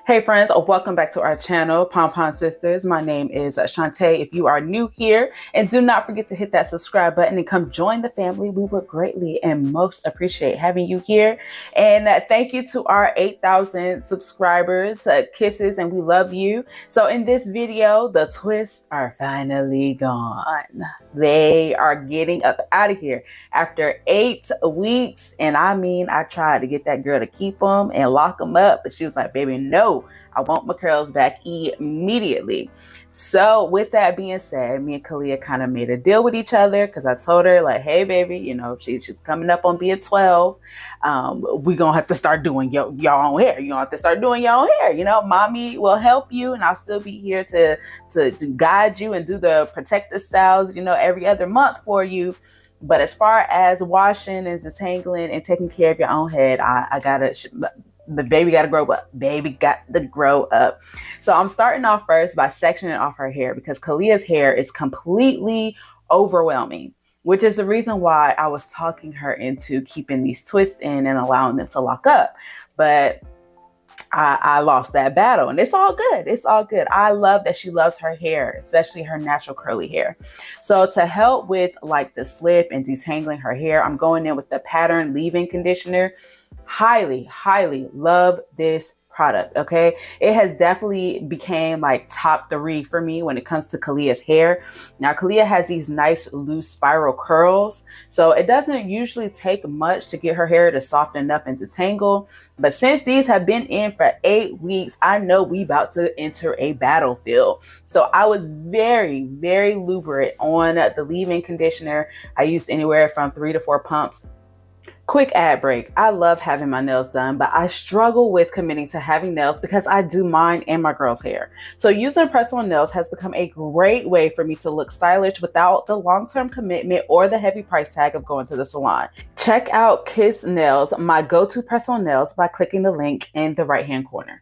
Hey friends, welcome back to our channel, Pompon Sisters. My name is Shantae. If you are new here, and do not forget to hit that subscribe button and come join the family. We would greatly and most appreciate having you here. And thank you to our 8,000 subscribers. Kisses, and we love you. So in this video, the twists are finally gone. They are getting up out of here after 8 weeks. And I mean, I tried to get that girl to keep them and lock them up, but she was like, baby, no. I want my curls back immediately. So with that being said, me and Kalia kind of made a deal with each other because I told her like, hey, baby, you know, she's coming up on being 12. We're going to have to start doing your own hair. You don't have to start doing your own hair. You know, mommy will help you and I'll still be here to guide you and do the protective styles, you know, every other month for you. But as far as washing and detangling and taking care of your own head, I got to... The baby got to grow up. Baby got to grow up. So I'm starting off first by sectioning off her hair because Kalia's hair is completely overwhelming, which is the reason why I was talking her into keeping these twists in and allowing them to lock up. But I lost that battle and it's all good. It's all good. I love that she loves her hair, especially her natural curly hair. So to help with like the slip and detangling her hair, I'm going in with the pattern leave-in conditioner. Highly love this product. Okay, it has definitely became like top 3 for me when it comes to Kalia's hair. Now Kalia has these nice loose spiral curls, so it doesn't usually take much to get her hair to soften up and detangle, but since these have been in for 8 weeks, I know we about to enter a battlefield. So I was very lubricant on the leave-in conditioner. I used anywhere from 3 to 4 pumps. Quick ad break. I love having my nails done, but I struggle with committing to having nails because I do mine and my girl's hair. So using press-on nails has become a great way for me to look stylish without the long-term commitment or the heavy price tag of going to the salon. Check out Kiss Nails, my go-to press-on nails, by clicking the link in the right-hand corner.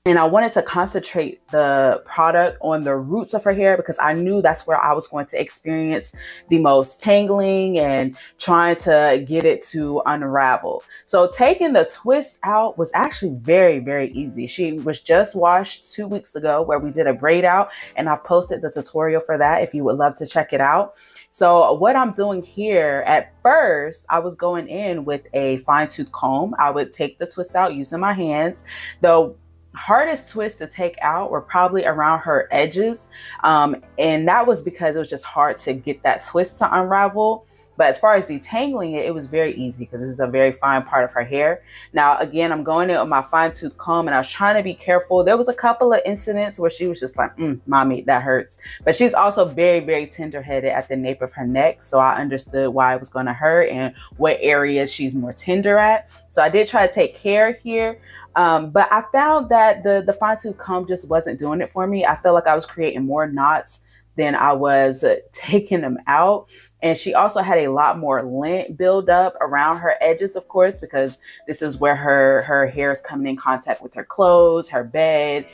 And I wanted to concentrate the product on the roots of her hair because I knew that's where I was going to experience the most tangling and trying to get it to unravel. So taking the twist out was actually very easy. She was just washed 2 weeks ago where we did a braid out, and I've posted the tutorial for that if you would love to check it out. So what I'm doing here, at first, I was going in with a fine tooth comb. I would take the twist out using my hands. The hardest twists to take out were probably around her edges. And that was because it was just hard to get that twist to unravel. But as far as detangling it, it was very easy because this is a very fine part of her hair. Now, again, I'm going in with my fine tooth comb and I was trying to be careful. There was a couple of incidents where she was just like, mommy, that hurts. But she's also very tender headed at the nape of her neck. So I understood why it was going to hurt and what areas she's more tender at. So I did try to take care here. But I found that the fine tooth comb just wasn't doing it for me. I felt like I was creating more knots than I was taking them out. And she also had a lot more lint build up around her edges, of course, because this is where her hair is coming in contact with her clothes, her bed,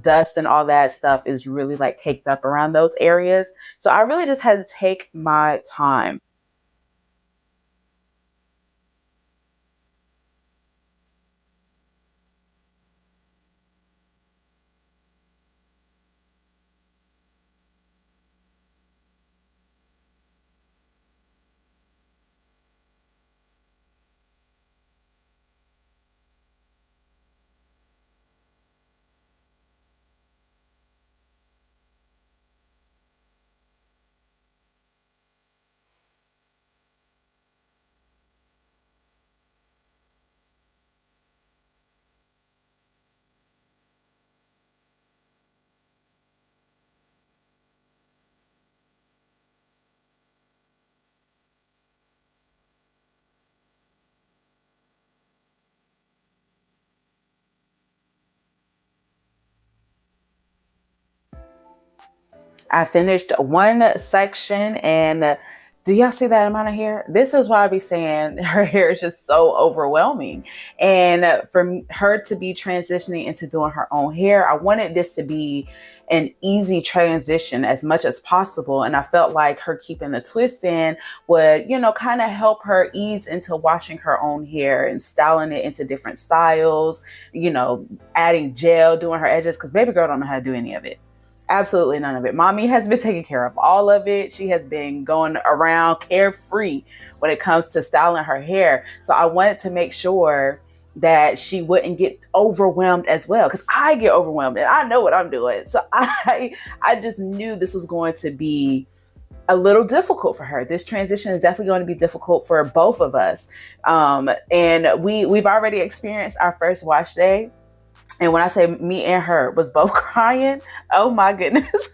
dust and all that stuff is really like caked up around those areas. So I really just had to take my time. I finished one section and Do y'all see that amount of hair? This is why I be saying her hair is just so overwhelming. And for her to be transitioning into doing her own hair, I wanted this to be an easy transition as much as possible. And I felt like her keeping the twist in would, kind of help her ease into washing her own hair and styling it into different styles, adding gel, doing her edges, because baby girl don't know how to do any of it. Absolutely none of it. Mommy has been taking care of all of it. She has been going around carefree when it comes to styling her hair. So I wanted to make sure that she wouldn't get overwhelmed as well, because I get overwhelmed and I know what I'm doing. So I just knew this was going to be a little difficult for her. This transition is definitely going to be difficult for both of us. And we've already experienced our first wash day. And when I say me and her was both crying, oh my goodness.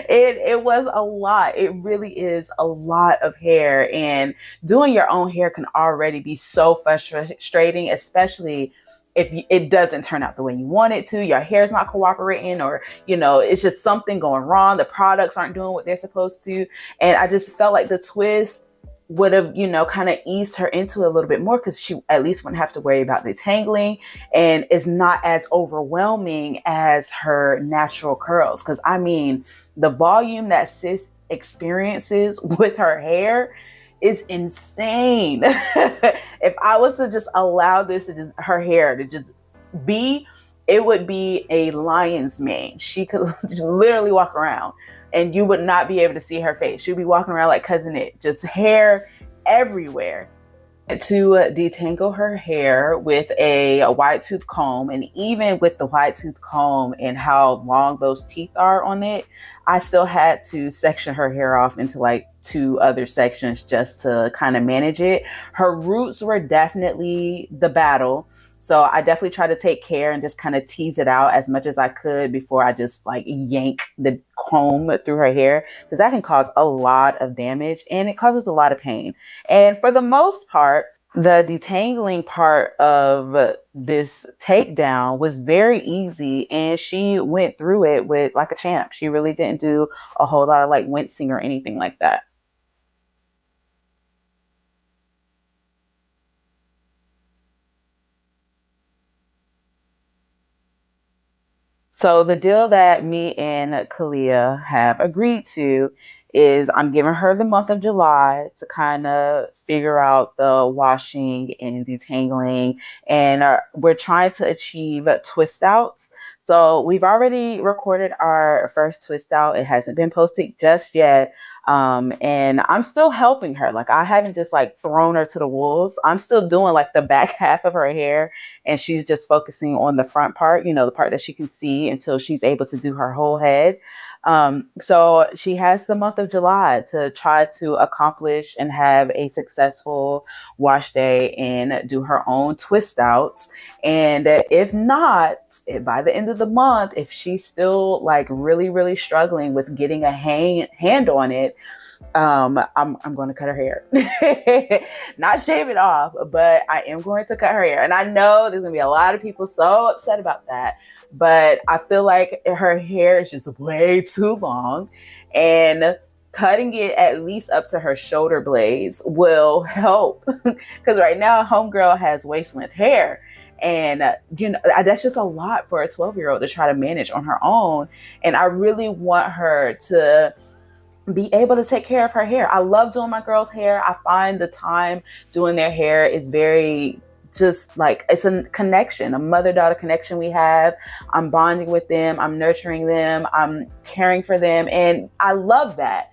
It was a lot. It really is a lot of hair. And doing your own hair can already be so frustrating, especially if it doesn't turn out the way you want it to. Your hair's not cooperating, or, it's just something going wrong. The products aren't doing what they're supposed to. And I just felt like the twist would have, kind of eased her into a little bit more, because she at least wouldn't have to worry about detangling, and is not as overwhelming as her natural curls. Because the volume that sis experiences with her hair is insane. If I was to just allow her hair to just be, it would be a lion's mane. She could literally walk around and you would not be able to see her face. She'd be walking around like Cousin It, just hair everywhere. To detangle her hair with a wide tooth comb, and even with the wide tooth comb and how long those teeth are on it, I still had to section her hair off into like 2 other sections just to kind of manage it. Her roots were definitely the battle. So I definitely tried to take care and just kind of tease it out as much as I could before I just like yank the comb through her hair, because that can cause a lot of damage and it causes a lot of pain. And for the most part, the detangling part of this takedown was very easy, and she went through it with like a champ. She really didn't do a whole lot of like wincing or anything like that. So the deal that me and Kalia have agreed to is I'm giving her the month of July to kind of figure out the washing and detangling, and we're trying to achieve twist outs. So we've already recorded our first twist out. It hasn't been posted just yet. And I'm still helping her. Like, I haven't just like thrown her to the wolves. I'm still doing like the back half of her hair, and she's just focusing on the front part, the part that she can see, until she's able to do her whole head. So she has the month of July to try to accomplish and have a successful wash day and do her own twist outs. And if not, by the end of the month, if she's still like really, really struggling with getting a hand on it, I'm going to cut her hair. Not shave it off, but I am going to cut her hair. And I know there's going to be a lot of people so upset about that, but I feel like her hair is just way too long, and cutting it at least up to her shoulder blades will help. Because right now, homegirl has waist length hair. And, that's just a lot for a 12-year-old to try to manage on her own. And I really want her to be able to take care of her hair. I love doing my girls' hair. I find the time doing their hair is very just like, it's a connection, a mother-daughter connection we have. I'm bonding with them. I'm nurturing them. I'm caring for them. And I love that.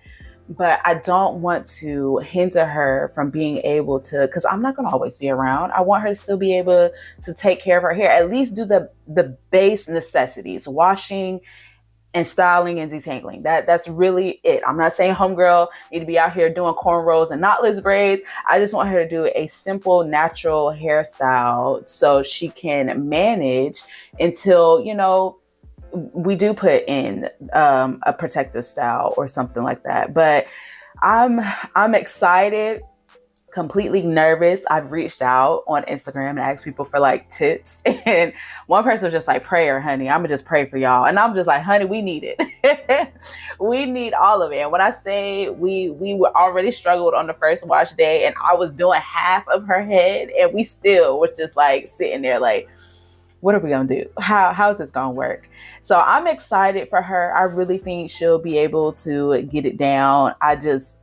But I don't want to hinder her from being able to, because I'm not going to always be around. I want her to still be able to take care of her hair, at least do the base necessities, washing and styling and detangling. That's really it. I'm not saying homegirl need to be out here doing cornrows and knotless braids. I just want her to do a simple, natural hairstyle so she can manage until, we do put in a protective style or something like that. But I'm excited completely nervous. I've reached out on Instagram and asked people for like tips. And one person was just like, prayer, honey. I'm gonna just pray for y'all. And I'm just like, honey, we need it. We need all of it. And when I say we were already struggled on the first wash day, and I was doing half of her head, and we still was just like sitting there like, what are we gonna do? How is this gonna work? So I'm excited for her. I really think she'll be able to get it down. It is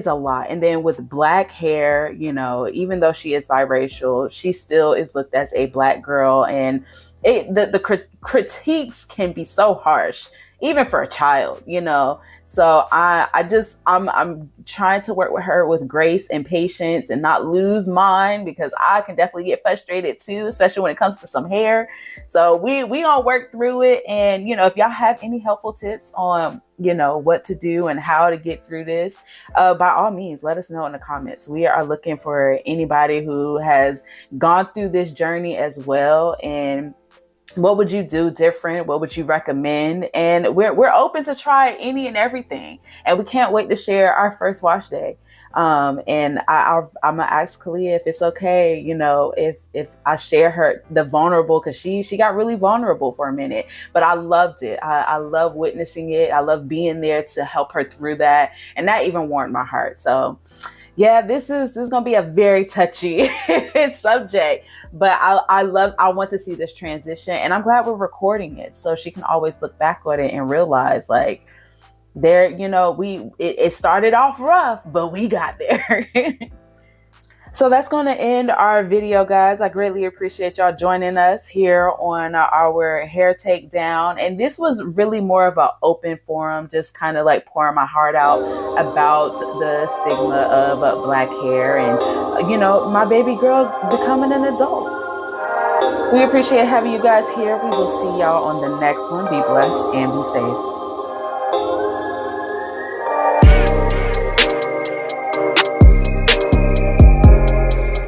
a lot. And then with black hair, you know, even though she is biracial, she still is looked as a black girl. And the critiques can be so harsh, even for a child, you know. So I'm trying to work with her with grace and patience and not lose mine, because I can definitely get frustrated too, especially when it comes to some hair. So we gonna work through it. And, you know, if y'all have any helpful tips on, you know, what to do and how to get through this, by all means, let us know in the comments. We are looking for anybody who has gone through this journey as well. And what would you do different? What would you recommend? And we're open to try any and everything. And we can't wait to share our first wash day. And I'm gonna ask Kalia if it's okay, you know, if I share the vulnerable, because she got really vulnerable for a minute, but I loved it. I love witnessing it. I love being there to help her through that, and that even warmed my heart. So yeah, this is gonna be a very touchy subject, but I want to see this transition, and I'm glad we're recording it so she can always look back on it and realize, like, there, you know, it started off rough, but we got there. So that's going to end our video, guys. I greatly appreciate y'all joining us here on our hair takedown. And this was really more of an open forum, just kind of like pouring my heart out about the stigma of black hair and, you know, my baby girl becoming an adult. We appreciate having you guys here. We will see y'all on the next one. Be blessed and be safe.